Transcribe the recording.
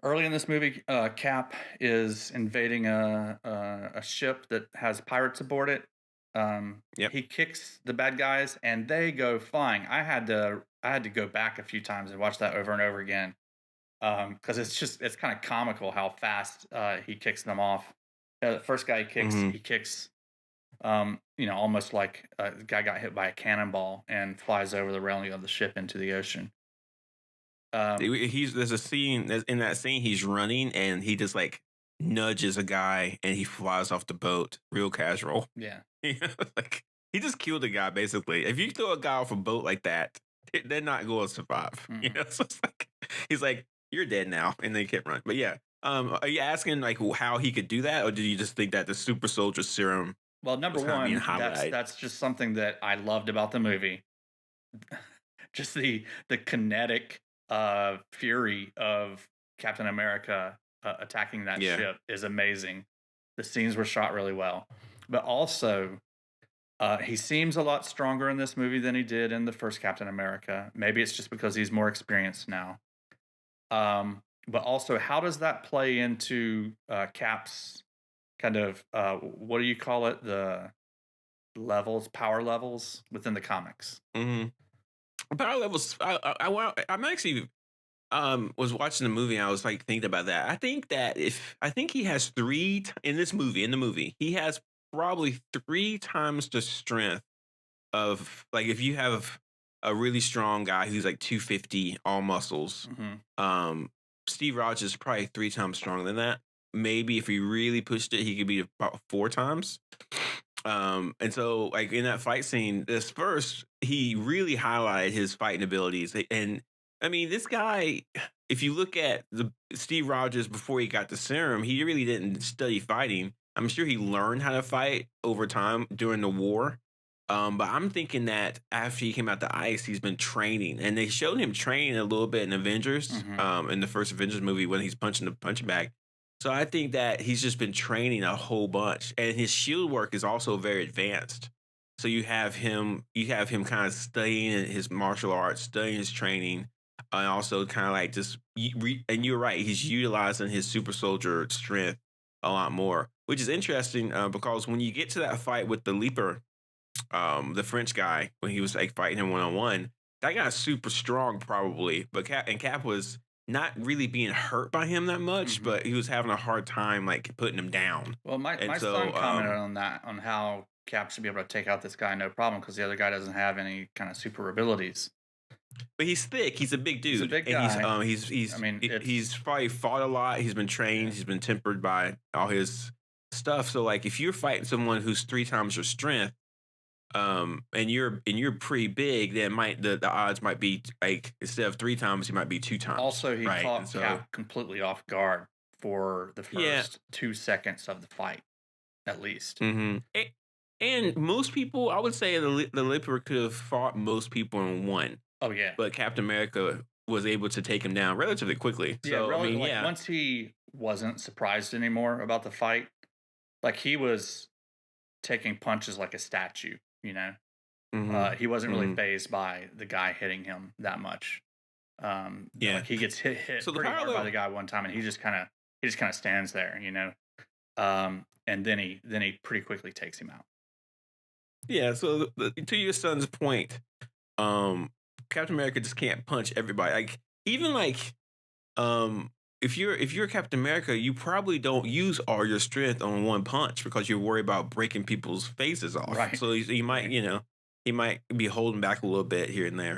Early in this movie, Cap is invading a ship that has pirates aboard it. Yep. He kicks the bad guys, and they go flying. I had to go back a few times and watch that over and over again because it's kind of comical how fast he kicks them off. The first guy hmm he kicks almost like the guy got hit by a cannonball and flies over the railing of the ship into the ocean. Um, He's there's a scene in that scene he's running and he just like nudges a guy and he flies off the boat real casual. yeah. You know, like he just killed a guy basically. If you throw a guy off a boat like that, they're not going to survive. You Mhm. know, so it's like he's like you're dead now, and they can't run. But yeah, are you asking like how he could do that, or did you just think that the super soldier serum Well, number was kind of being one, highlighted? that's just something that I loved about the movie. Just the kinetic fury of Captain America attacking that Yeah. ship is amazing. The scenes were shot really well, but also he seems a lot stronger in this movie than he did in the first Captain America. Maybe it's just because he's more experienced now. But also, how does that play into Cap's kind of what do you call it? The levels, power levels within the comics. hmm Power levels. I'm actually was watching the movie and I was like thinking about that. I think he has in this movie, he has probably three times the strength of like if you have a really strong guy who's like 250 all muscles, Hmm. um Steve Rogers is probably three times stronger than that. Maybe if he really pushed it, he could be about four times. And so like in that fight scene, this first, he really highlighted his fighting abilities. And I mean, this guy, if you look at the Steve Rogers before he got the serum, he really didn't study fighting. I'm sure he learned how to fight over time during the war. But I'm thinking that after he came out the ice, he's been training, and they showed him training a little bit in Avengers, Hmm. in the first Avengers movie when he's punching the punching bag. So I think that he's just been training a whole bunch, and his shield work is also very advanced. So you have him kind of studying his martial arts, studying his training, and also kind of like and you're right, he's utilizing his super soldier strength a lot more, which is interesting because when you get to that fight with the Leaper, the French guy, when he was like fighting him one on one, that guy's super strong probably, but Cap was not really being hurt by him that much, Hmm. but he was having a hard time like putting him down. Well, my And my so, son commented on that, on how Cap should be able to take out this guy no problem because the other guy doesn't have any kind of super abilities. but he's thick. He's a big He's a dude, big and guy. I mean, he's it's probably fought a lot. He's been trained. yeah. He's been tempered by all his stuff. So, like, if you're fighting someone who's three times your strength, and you're pretty big, then might the odds might be like instead of three times, he might be two times, Also, he right? And caught so, Cap completely off guard for the yeah, first 2 seconds of the fight, at least. hmm and most people, I would say the Lipper could have fought most people in one, Oh yeah, but Captain America was able to take him down relatively quickly. yeah. So, I Really, mean, like yeah, once he wasn't surprised anymore about the fight, like he was taking punches like a statue. He wasn't really hmm phased by the guy hitting him that much. yeah. Like he gets hit So the pretty hard by parallel, the guy one time, and he just kind of stands there. And then he pretty quickly takes him out. yeah. So to your son's point, um, Captain America just can't punch everybody. Like even like if you're Captain America, you probably don't use all your strength on one punch because you're worried about breaking people's faces off. Right, So he might, right. he might be holding back a little bit here and there.